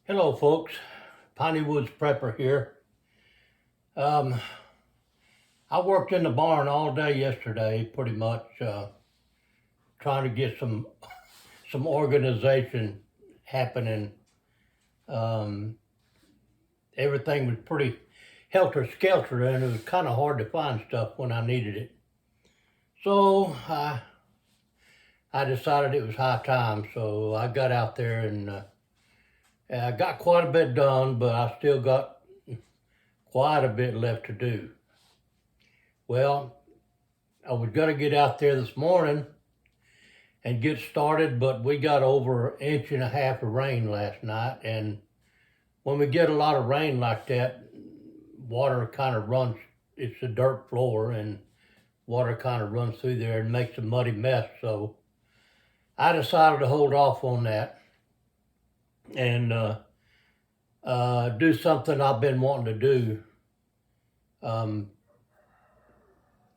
Hello, folks. Piney Woods Prepper here. Um, I worked in the barn all day yesterday, pretty much, trying to get some organization happening. Um, Everything was pretty helter skelter, and it was kind of hard to find stuff when I needed it. So I decided it was high time. So I got out there and I got quite a bit done, but I still got quite a bit left to do. Well, I was going to get out there this morning and get started, but we got over an inch and a half of rain last night. And when we get a lot of rain like that, water kind of runs, it's a dirt floor, and water kind of runs through there and makes a muddy mess. So I decided to hold off on that and do something I've been wanting to do.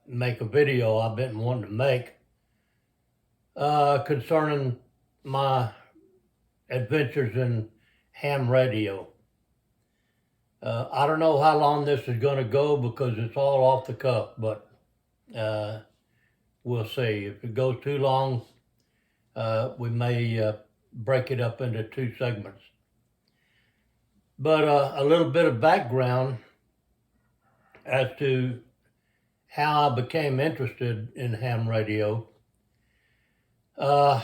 Make a video I've been wanting to make concerning my adventures in ham radio. I don't know how long this is going to go because it's all off the cuff, but we'll see. If it goes too long, we may break it up into two segments. But a little bit of background as to how I became interested in ham radio. My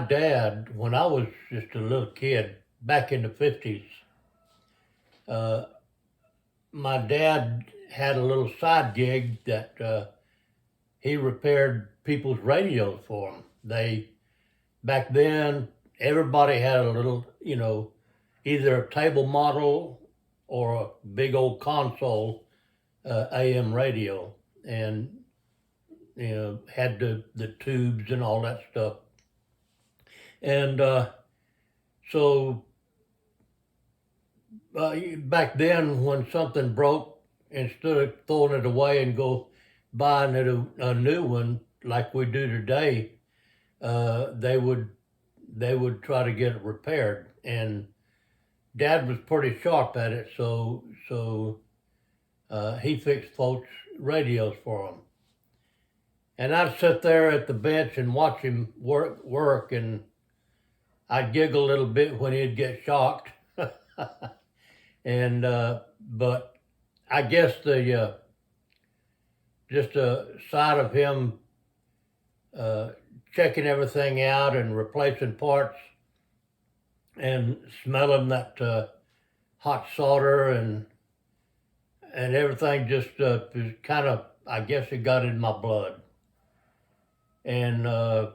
dad, when I was just a little kid, back in the 50s, my dad had a little side gig that he repaired people's radios for them. Back then, everybody had a little, either a table model or a big old console AM radio, and had the tubes and all that stuff. And so back then, when something broke, instead of throwing it away and go buying a new one like we do today, they would try to get it repaired. And Dad was pretty sharp at it, so he fixed folks' radios for them. And I'd sit there at the bench and watch him work, and I'd giggle a little bit when he'd get shocked. And but I guess just a side of him checking everything out and replacing parts and smelling that hot solder and everything just was kind of, I guess it got in my blood. And I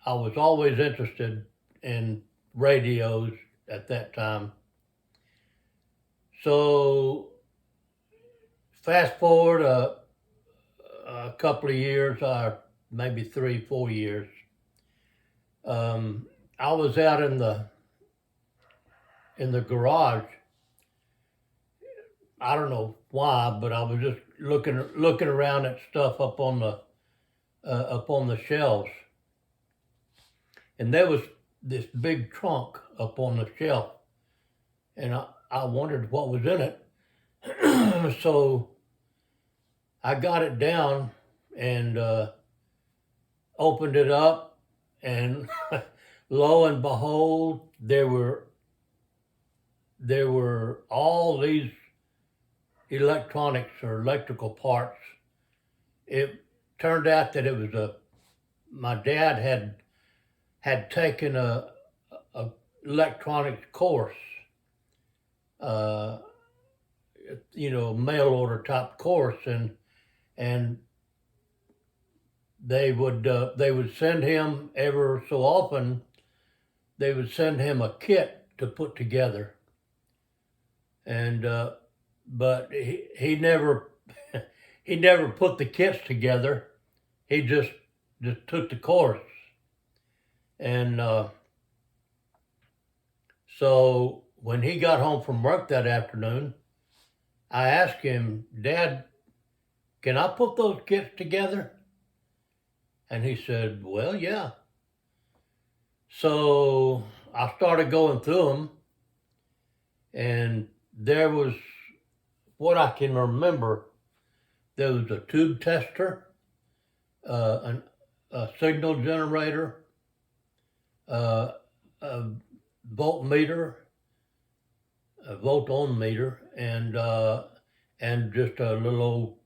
was always interested in radios at that time. So fast forward a couple of years, maybe 3-4 years. I was out in the garage. I don't know why, but I was just looking around at stuff up on the shelves, and there was this big trunk up on the shelf, and I wondered what was in it. So I got it down and opened it up, and lo and behold, there were all these electronics or electrical parts. It turned out that it was my dad had taken a electronics course, mail order type course, and they would send him ever so often. They would send him a kit to put together, and but he never he never put the kits together. He just took the course, and so when he got home from work that afternoon, I asked him, "Dad, can I put those kits together?" And he said, "Well, yeah." So I started going through them, and there was what I can remember. There was a tube tester, a signal generator, uh, a voltmeter, a volt ohm meter, and just a little old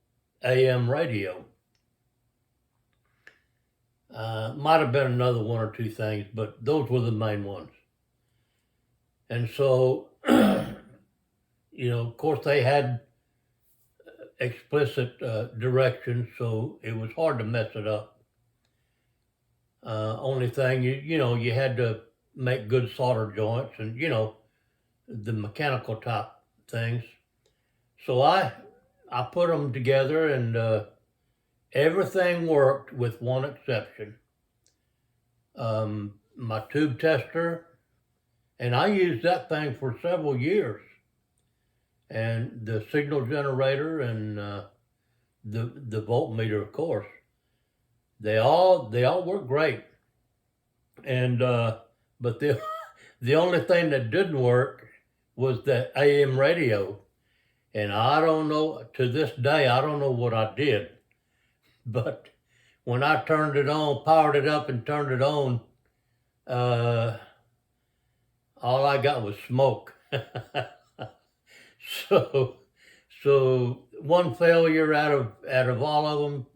AM radio. Might have been another one or two things, but those were the main ones. And so, of course, they had explicit directions, so it was hard to mess it up. Only thing you had to make good solder joints and the mechanical type things. So I put them together and everything worked with one exception. My tube tester, and I used that thing for several years, and the signal generator and the voltmeter, of course, they all work great. And but the only thing that didn't work was the AM radio, and I don't know, to this day I don't know what I did, but when I turned it on, powered it up and turned it on, uh, all I got was smoke. so so one failure out of all of them,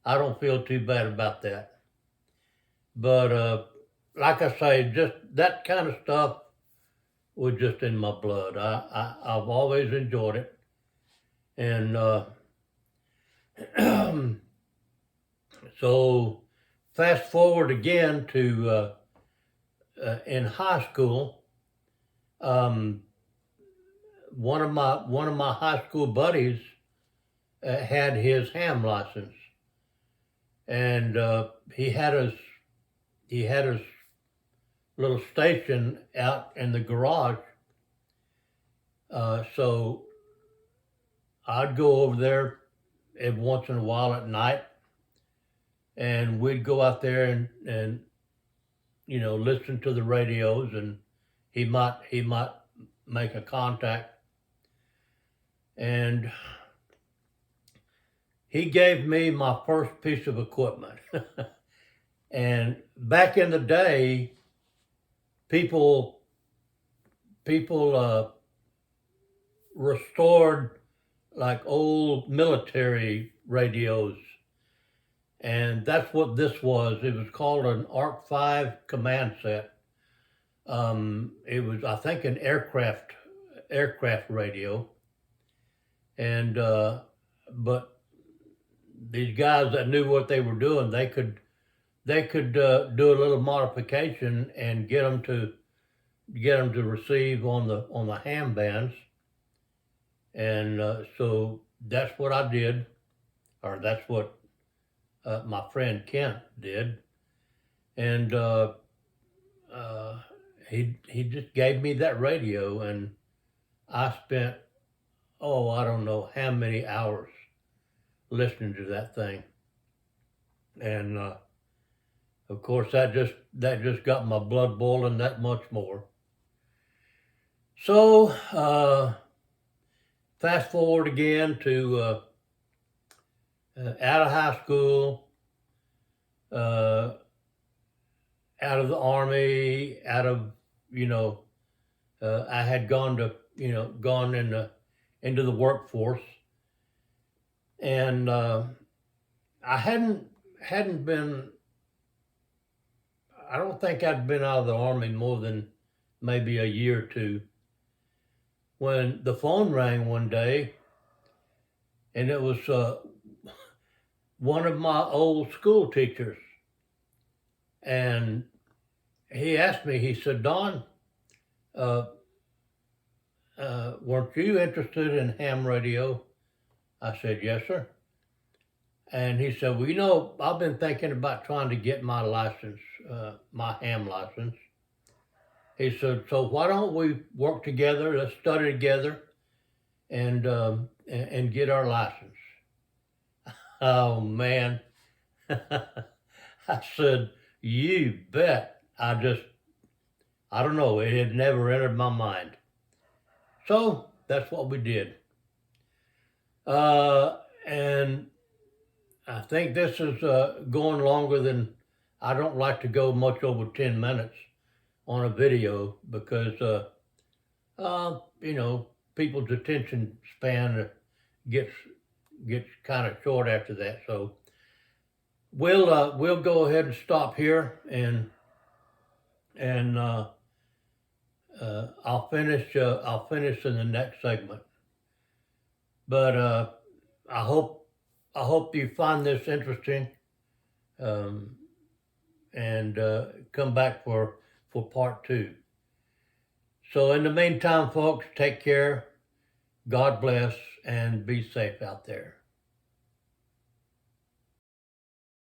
I don't feel too bad about that. But like I say, just that kind of stuff was just in my blood. I've always enjoyed it, and so fast forward again to in high school. One of my high school buddies had his ham license, and he had his little station out in the garage. So I'd go over there every once in a while at night, and we'd go out there and listen to the radios, and he might make a contact, and he gave me my first piece of equipment. And back in the day, people restored like old military radios, and that's what this was. It was called an ARC-V command set. It was, I think, an aircraft radio, and but these guys that knew what they were doing, they could do a little modification and get them to receive on the ham bands, and so that's what I did, or that's what my friend Kent did, and he just gave me that radio, and I spent, I don't know how many hours listening to that thing, and of course that just got my blood boiling that much more. So fast forward again to out of high school, out of the Army, out of I had gone into the workforce, and I hadn't been. I don't think I'd been out of the Army more than maybe a year or two when the phone rang one day, and it was one of my old school teachers, and he asked me. He said, "Don, weren't you interested in ham radio?" I said, "Yes, sir." And he said, "Well, I've been thinking about trying to get my license, my ham license." He said, "So why don't we work together? Let's study together and get our license." Oh man, I said, You bet. I don't know. It had never entered my mind. So that's what we did. And I think this is going longer than, I don't like to go much over 10 minutes on a video because, you know, people's attention span gets kind of short after that. So we'll go ahead and stop here, and I'll finish in the next segment. But I hope you find this interesting, um, and come back for part two. So in the meantime, folks, take care. God bless and be safe out there.